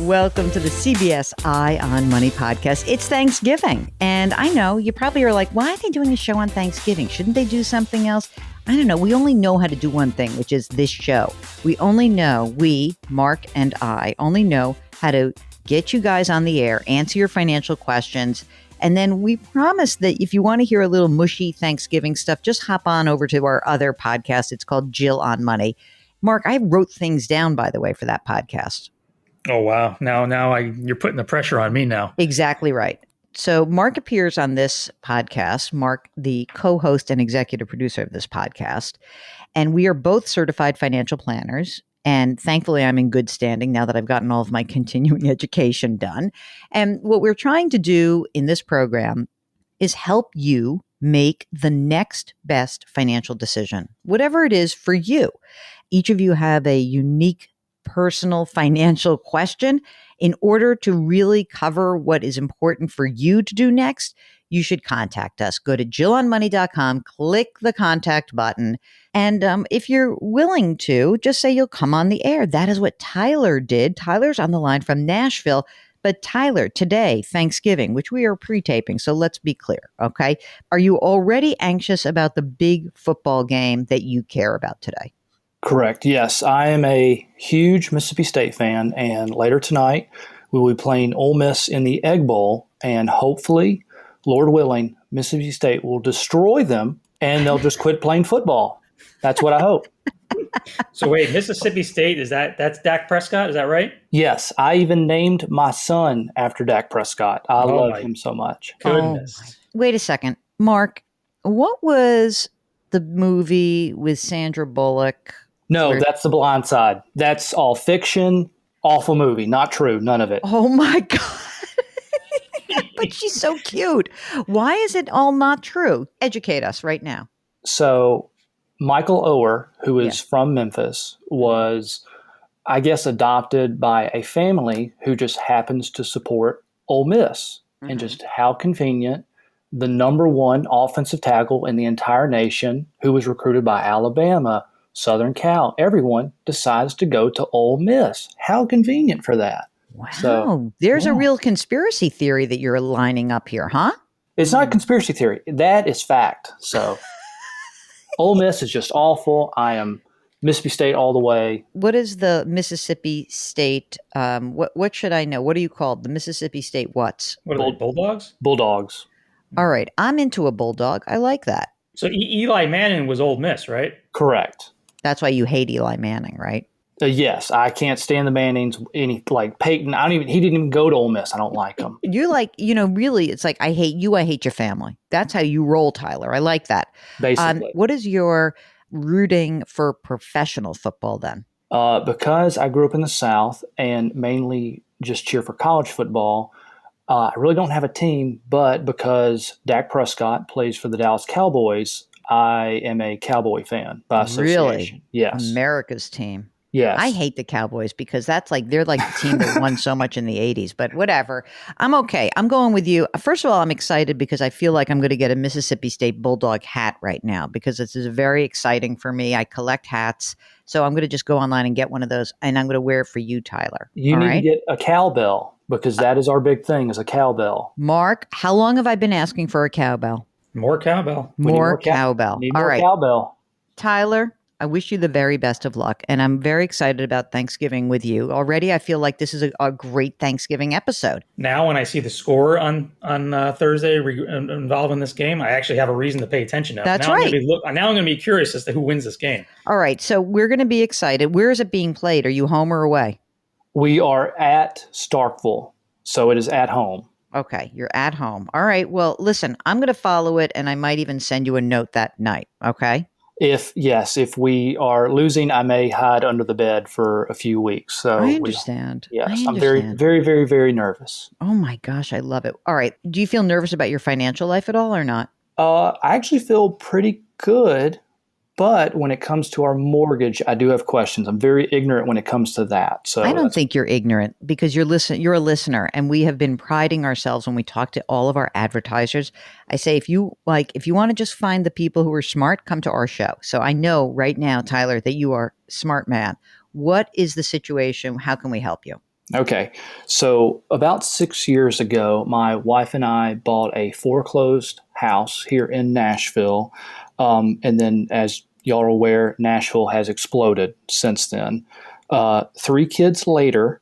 Welcome to the CBS Eye on Money podcast. It's Thanksgiving, and I know you probably are like, why are they doing a show on Thanksgiving? Shouldn't they do something else? I don't know. We only know how to do one thing, which is this show. Mark and I, only know how to get you guys on the air, answer your financial questions, and then we promise that if you want to hear a little mushy Thanksgiving stuff, just hop on over to our other podcast. It's called Jill on Money. Mark, I wrote things down, by the way, for that podcast. Oh, wow. Now you're putting the pressure on me now. Exactly right. So Mark appears on this podcast, Mark, the co-host and executive producer of this podcast, and we are both certified financial planners. And thankfully, I'm in good standing now that I've gotten all of my continuing education done. And what we're trying to do in this program is help you make the next best financial decision, whatever it is for you. Each of you have a unique personal financial question. In order to really cover what is important for you to do next, you should contact us. Go to jillonmoney.com, click the contact button. And if you're willing to, just say you'll come on the air. That is what Tyler did. Tyler's on the line from Nashville. But Tyler, today, Thanksgiving, which we are pre-taping, so let's be clear, okay? Are you already anxious about the big football game that you care about today? Correct. Yes, I am a huge Mississippi State fan, and later tonight we will be playing Ole Miss in the Egg Bowl, and hopefully, Lord willing, Mississippi State will destroy them, and they'll just quit playing football. That's what I hope. So wait, Mississippi State, that's Dak Prescott? Is that right? Yes, I even named my son after Dak Prescott. I love him so much. Goodness. Wait a second. Mark, what was the movie with Sandra Bullock? No, that's The Blind Side. That's all fiction, awful movie. Not true. None of it. Oh, my God. But she's so cute. Why is it all not true? Educate us right now. So Michael Oher, who is from Memphis, was, I guess, adopted by a family who just happens to support Ole Miss. Mm-hmm. And just how convenient. The number one offensive tackle in the entire nation, who was recruited by Alabama, Southern Cal, everyone decides to go to Ole Miss. How convenient for that. Wow. So, there's a real conspiracy theory that you're lining up here, huh? It's not a conspiracy theory. That is fact. So Ole Miss is just awful. I am Mississippi State all the way. What is the Mississippi State? What should I know? What are you called? The Mississippi State what's? What are they, Bulldogs? Bulldogs. All right. I'm into a bulldog. I like that. So Eli Manning was Ole Miss, right? Correct. That's why you hate Eli Manning, right? Yes, I can't stand the Mannings. Like Peyton, he didn't even go to Ole Miss. I don't like him. You're like, really, it's like, I hate you, I hate your family. That's how you roll, Tyler. I like that. Basically. What is your rooting for professional football then? Because I grew up in the South and mainly just cheer for college football, I really don't have a team, but because Dak Prescott plays for the Dallas Cowboys, I am a Cowboy fan by association. Really? Yes. America's team. Yes. I hate the Cowboys because they're like the team that won so much in the 80s, but whatever. I'm okay. I'm going with you. First of all, I'm excited because I feel like I'm going to get a Mississippi State Bulldog hat right now because this is very exciting for me. I collect hats. So I'm going to just go online and get one of those, and I'm going to wear it for you, Tyler. You need to get a cowbell because that is our big thing, is a cowbell. Mark, how long have I been asking for a cowbell? More cowbell. More cowbell. Need more cowbell. Tyler, I wish you the very best of luck, and I'm very excited about Thanksgiving with you. Already, I feel like this is a great Thanksgiving episode. Now, when I see the score on Thursday involving this game, I actually have a reason to pay attention now. That's now right. Now I'm going to be curious as to who wins this game. All right, so we're going to be excited. Where is it being played? Are you home or away? We are at Starkville, so it is at home. Okay, you're at home. All right, well, listen, I'm going to follow it, and I might even send you a note that night, okay? If we are losing, I may hide under the bed for a few weeks. So I understand. I'm very, very, very, very nervous. Oh my gosh, I love it. All right. Do you feel nervous about your financial life at all or not? I actually feel pretty good. But when it comes to our mortgage, I do have questions. I'm very ignorant when it comes to that. So I don't think you're ignorant because you're a listener, and we have been priding ourselves when we talk to all of our advertisers. I say, if you want to just find the people who are smart, come to our show. So I know right now, Tyler, that you are a smart man. What is the situation? How can we help you? Okay. So about 6 years ago, my wife and I bought a foreclosed house here in Nashville. And then, as y'all are aware, Nashville has exploded since then. 3 kids later,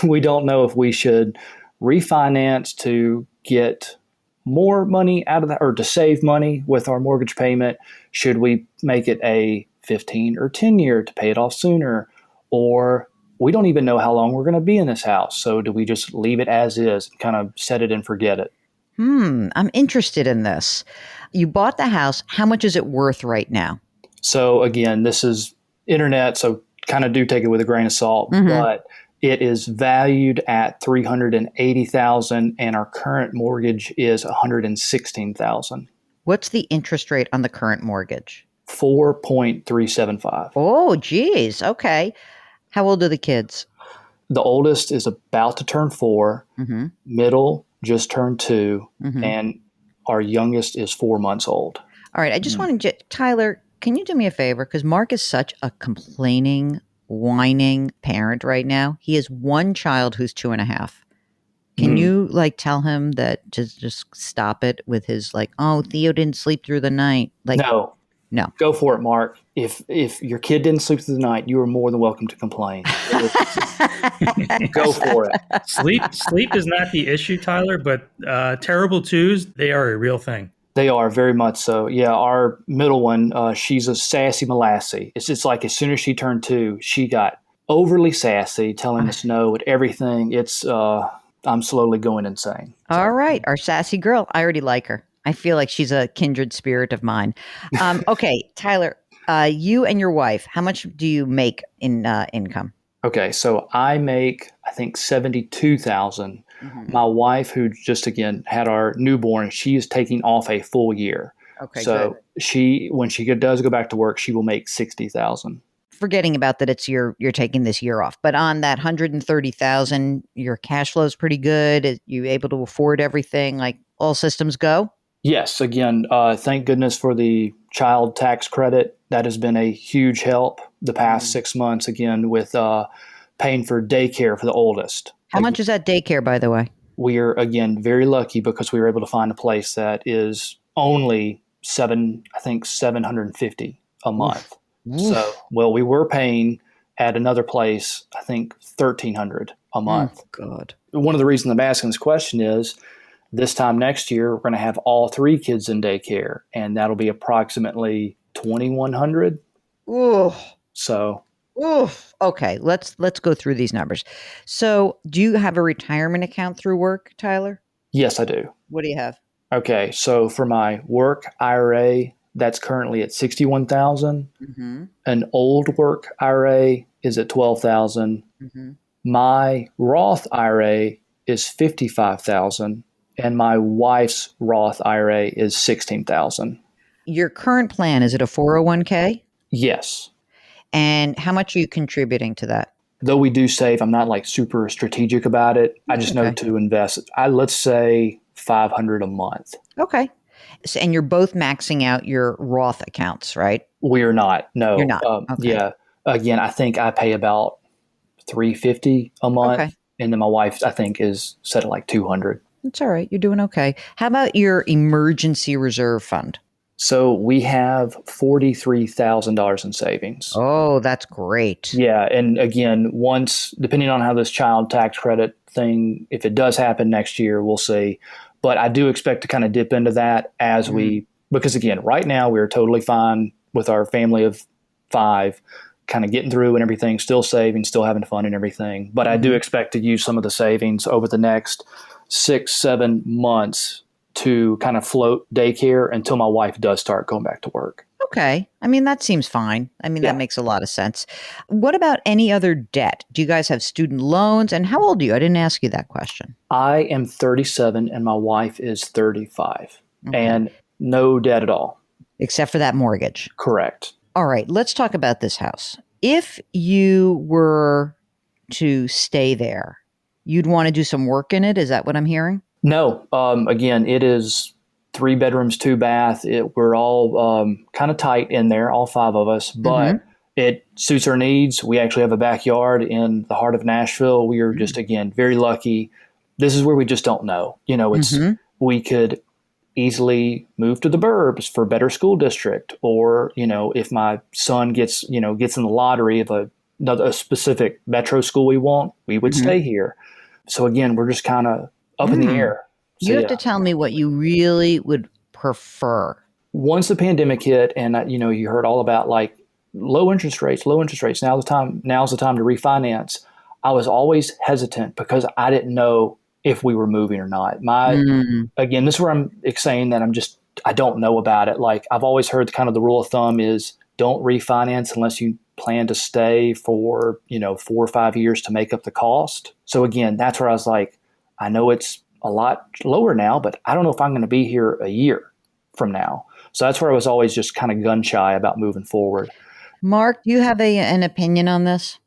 we don't know if we should refinance to get more money out of that or to save money with our mortgage payment. Should we make it a 15 or 10 year to pay it off sooner? Or we don't even know how long we're going to be in this house. So do we just leave it as is and kind of set it and forget it? I'm interested in this. You bought the house. How much is it worth right now? So again, this is internet, so kind of do take it with a grain of salt, but it is valued at 380,000 and our current mortgage is 116,000. What's the interest rate on the current mortgage? 4.375. Oh, geez. Okay. How old are the kids? The oldest is about to turn 4, middle just turned 2, and our youngest is 4 months old. All right. I just wanted to, Tyler, can you do me a favor? Because Mark is such a complaining, whining parent right now. He has one child who's 2.5. Can you tell him that just stop it with his oh, Theo didn't sleep through the night? No. No. Go for it, Mark. If your kid didn't sleep through the night, you are more than welcome to complain. Go for it. Sleep is not the issue, Tyler, but terrible twos, they are a real thing. They are very much so. Yeah, our middle one, she's a sassy molassie. It's just like as soon as she turned 2, she got overly sassy, telling us no at everything. It's I'm slowly going insane. All right, our sassy girl. I already like her. I feel like she's a kindred spirit of mine. Okay, Tyler, you and your wife, how much do you make in income? Okay, so I make, I think, 72,000. My wife, who just again had our newborn, she is taking off a full year. Okay, so good. when she does go back to work, she will make 60,000. Forgetting about that, it's you're taking this year off, but on that 130,000, your cash flow is pretty good. Are you able to afford everything? Like all systems go? Yes, again, thank goodness for the child tax credit. That has been a huge help the past 6 months, again, with paying for daycare for the oldest. How much is that daycare, by the way? We are, again, very lucky because we were able to find a place that is only 750 a month. So, well, we were paying at another place, I think, 1,300 a month. God. One of the reasons I'm asking this question is this time next year, we're going to have all 3 kids in daycare, and that'll be approximately 2,100. Ooh. So, oof. Okay, let's go through these numbers. So, do you have a retirement account through work, Tyler? yes, I do. What do you have? Okay, so for my work IRA, that's currently at 61,000. An old work IRA is at 12,000. My Roth IRA is 55,000, and my wife's Roth IRA is 16,000. Your current plan, is it a 401k? Yes. And how much are you contributing to that? Though we do save, I'm not like super strategic about it. I just know to invest. Let's say 500 a month. Okay. So, and you're both maxing out your Roth accounts, right? We are not. No. You're not. Okay. Yeah. Again, I think I pay about $350 a month, Okay. and then my wife, I think, is set at like 200. That's all right. You're doing okay. How about your emergency reserve fund? So we have $43,000 in savings. Oh, that's great. Yeah, and again, once depending on how this child tax credit thing, if it does happen next year, we'll see. But I do expect to kind of dip into that as because again, right now we're totally fine with our family of 5, kind of getting through and everything, still saving, still having fun and everything. But I do expect to use some of the savings over the next 6-7 months to kind of float daycare until my wife does start going back to work. Okay. I mean, that seems fine. I mean, that makes a lot of sense. What about any other debt? Do you guys have student loans? And how old are you? I didn't ask you that question. I am 37 and my wife is 35 and no debt at all. Except for that mortgage. Correct. All right. Let's talk about this house. If you were to stay there, you'd want to do some work in it. Is that what I'm hearing? No. Again, it is 3 bedrooms, 2 bath. We're all kind of tight in there, all 5 of us, but it suits our needs. We actually have a backyard in the heart of Nashville. We are just, again, very lucky. This is where we just don't know. We could easily move to the burbs for a better school district, or if my son gets in the lottery of a specific metro school we want, we would stay here. So again, we're just kind of up in the air. So, you have to tell me what you really would prefer. Once the pandemic hit, and you heard all about like low interest rates. Now's the time to refinance. I was always hesitant because I didn't know if we were moving or not. Again, this is where I'm saying that I don't know about it. Like, I've always heard kind of the rule of thumb is don't refinance unless you plan to stay for 4 or 5 years to make up the cost. So again, that's where I was like, I know it's a lot lower now, but I don't know if I'm going to be here a year from now. So that's where I was always just kind of gun shy about moving forward. Mark, do you have an opinion on this?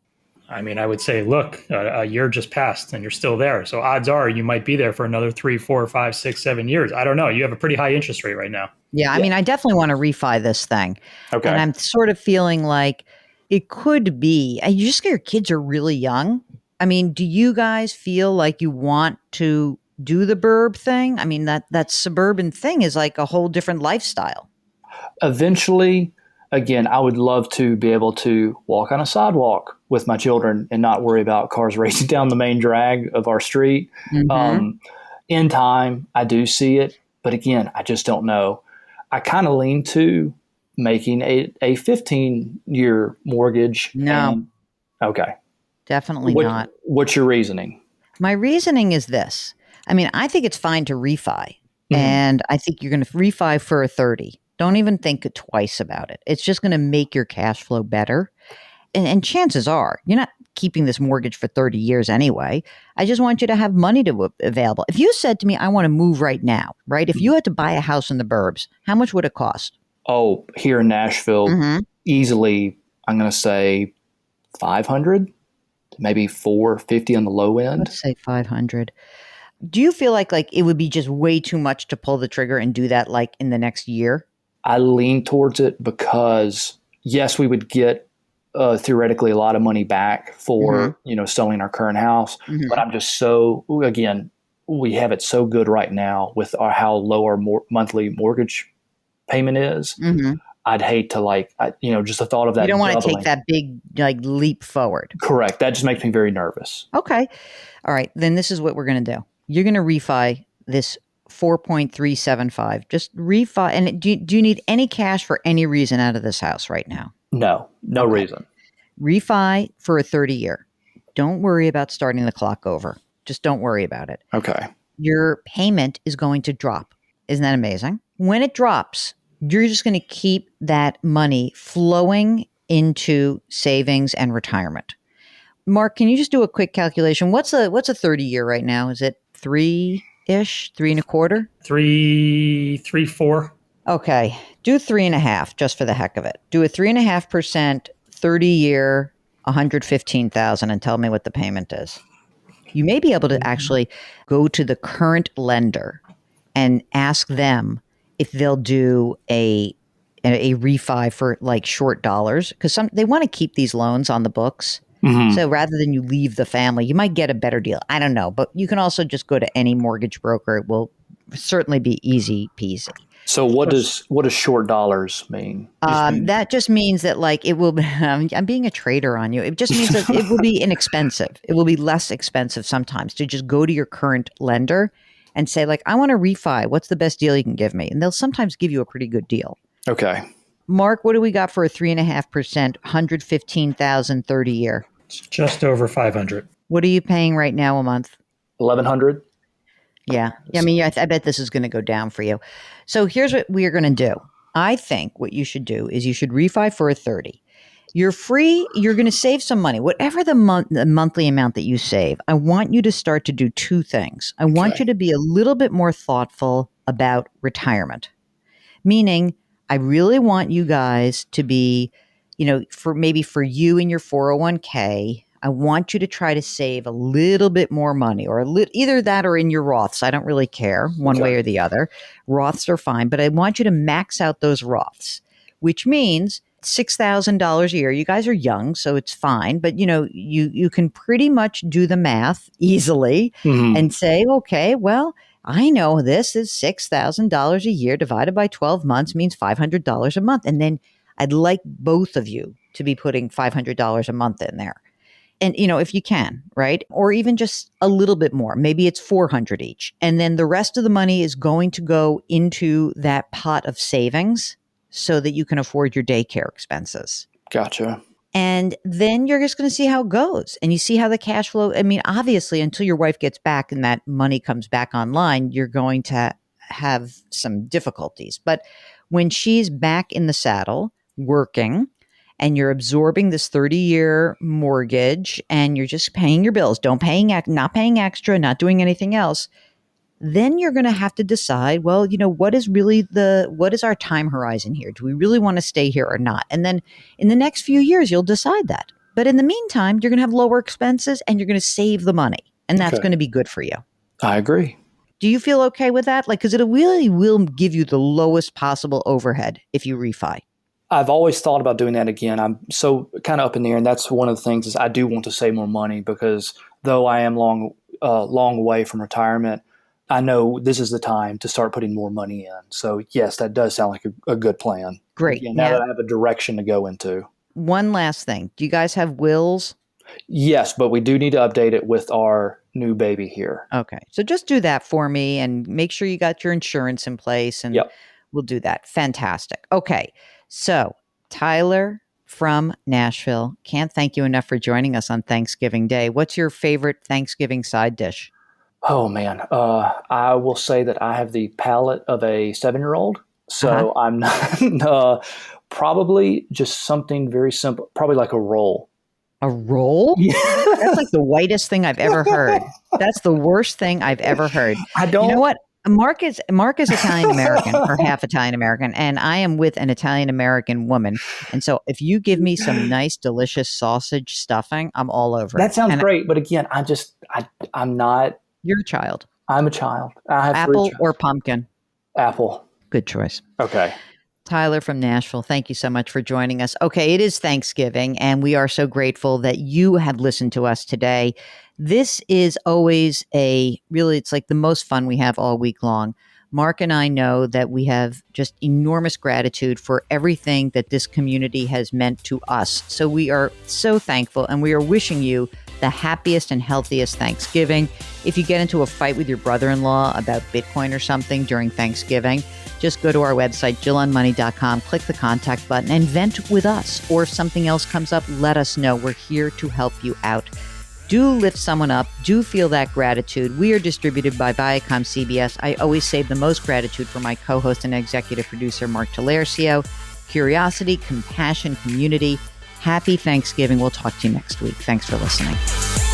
I mean, I would say, look, a year just passed and you're still there. So odds are you might be there for another 3, 4, 5, 6, 7 years. I don't know. You have a pretty high interest rate right now. Yeah, I mean, I definitely want to refi this thing. Okay. And I'm sort of feeling like it could be, you just get your kids are really young. I mean, do you guys feel like you want to do the burb thing? I mean, that suburban thing is like a whole different lifestyle. Eventually, again, I would love to be able to walk on a sidewalk with my children and not worry about cars racing down the main drag of our street. In time, I do see it. But again, I just don't know. I kind of lean to making a 15-year mortgage. No. Okay. Definitely not. What's your reasoning? My reasoning is this. I mean, I think it's fine to refi. And I think you're going to refi for a 30. Don't even think twice about it. It's just going to make your cash flow better. And chances are you're not keeping this mortgage for 30 years anyway. I just want you to have money available. If you said to me, I want to move right now, right? If you had to buy a house in the burbs, how much would it cost? Oh, here in Nashville, easily, I'm going to say 500, maybe 450 on the low end. Let's say 500. Do you feel like it would be just way too much to pull the trigger and do that like in the next year? I lean towards it because, yes, we would get theoretically a lot of money back for, selling our current house. But I'm just again, we have it so good right now with how low our monthly mortgage payment is. I'd hate to just the thought of that. You don't want to doubling. take that big leap forward. Correct. That just makes me very nervous. Okay. All right. Then this is what we're going to do. You're going to refi this 4.375. Just refi. And do you need any cash for any reason out of this house right now? No reason. Refi for a 30-year. Don't worry about starting the clock over. Just don't worry about it. Okay. Your payment is going to drop. Isn't that amazing? When it drops, you're just going to keep that money flowing into savings and retirement. Mark, can you just do a quick calculation? What's a 30-year right now? Is it 3-ish, 3.25? 3, 4. Okay. Do 3.5 just for the heck of it. Do a 3.5%, 30-year, $115,000 and tell me what the payment is. You may be able to actually go to the current lender and ask them if they'll do a refi for like short dollars, because they want to keep these loans on the books. So rather than you leave the family, you might get a better deal. I don't know, but you can also just go to any mortgage broker. It will certainly be easy peasy. So what does short dollars mean? That just means that it will. I'm being a trader on you. It just means that it will be inexpensive. It will be less expensive sometimes to just go to your current lender and say I want to refi. What's the best deal you can give me? And they'll sometimes give you a pretty good deal. Okay. Mark, what do we got for a 3.5%, $115,000 30-year? Just over 500. What are you paying right now a month? $1,100. Yeah. I mean, I bet this is going to go down for you. So here's what we are going to do. I think what you should do is you should refi for a 30. You're free. You're going to save some money. Whatever the monthly amount that you save, I want you to start to do two things. I want you to be a little bit more thoughtful about retirement, meaning I really want you guys to be, for you and your 401k, I want you to try to save a little bit more money, or either that or in your Roths. I don't really care one way or the other. Roths are fine, but I want you to max out those Roths, which means $6,000 a year. You guys are young, so it's fine. But, you can pretty much do the math easily and say, okay, well, I know this is $6,000 a year divided by 12 months means $500 a month. And then I'd like both of you to be putting $500 a month in there. And, if you can, right? Or even just a little bit more, maybe it's 400 each. And then the rest of the money is going to go into that pot of savings so that you can afford your daycare expenses. Gotcha. And then you're just going to see how it goes. And you see how the cash flow, obviously, until your wife gets back and that money comes back online, you're going to have some difficulties. But when she's back in the saddle, working, and you're absorbing this 30-year mortgage and you're just paying your bills, not paying extra, not doing anything else, then you're going to have to decide, well, what is our time horizon here? Do we really want to stay here or not? And then in the next few years, you'll decide that. But in the meantime, you're going to have lower expenses and you're going to save the money. And that's going to be good for you. I agree. Do you feel okay with that? Because it really will give you the lowest possible overhead if you refi. I've always thought about doing that again. I'm so kind of up in the air, and that's one of the things is I do want to save more money because though I am long way from retirement, I know this is the time to start putting more money in. So yes, that does sound like a good plan. Great. Again, now that I have a direction to go into. One last thing. Do you guys have wills? Yes, but we do need to update it with our new baby here. Okay. So just do that for me and make sure you got your insurance in place and we'll do that. Fantastic. Okay. So Tyler from Nashville, can't thank you enough for joining us on Thanksgiving Day. What's your favorite Thanksgiving side dish? Oh, man. I will say that I have the palate of a 7-year-old. So I'm not probably just something very simple, probably like a roll. A roll? Yeah. That's like the whitest thing I've ever heard. That's the worst thing I've ever heard. I don't. You know what? Mark is Italian American or half Italian American, and I am with an Italian American woman. And so if you give me some nice, delicious sausage stuffing, I'm all over it. That sounds great. But again, I'm not. You're a child. I'm a child. I have apple or pumpkin? Apple. Good choice. Okay. Tyler from Nashville, thank you so much for joining us. Okay, it is Thanksgiving, and we are so grateful that you have listened to us today. This is always it's like the most fun we have all week long. Mark and I know that we have just enormous gratitude for everything that this community has meant to us. So we are so thankful, and we are wishing you the happiest and healthiest Thanksgiving. If you get into a fight with your brother-in-law about Bitcoin or something during Thanksgiving, just go to our website, jillonmoney.com, click the contact button, and vent with us. Or if something else comes up, let us know. We're here to help you out. Do lift someone up. Do feel that gratitude. We are distributed by Viacom CBS. I always save the most gratitude for my co-host and executive producer, Mark Talercio. Curiosity, compassion, community. Happy Thanksgiving. We'll talk to you next week. Thanks for listening.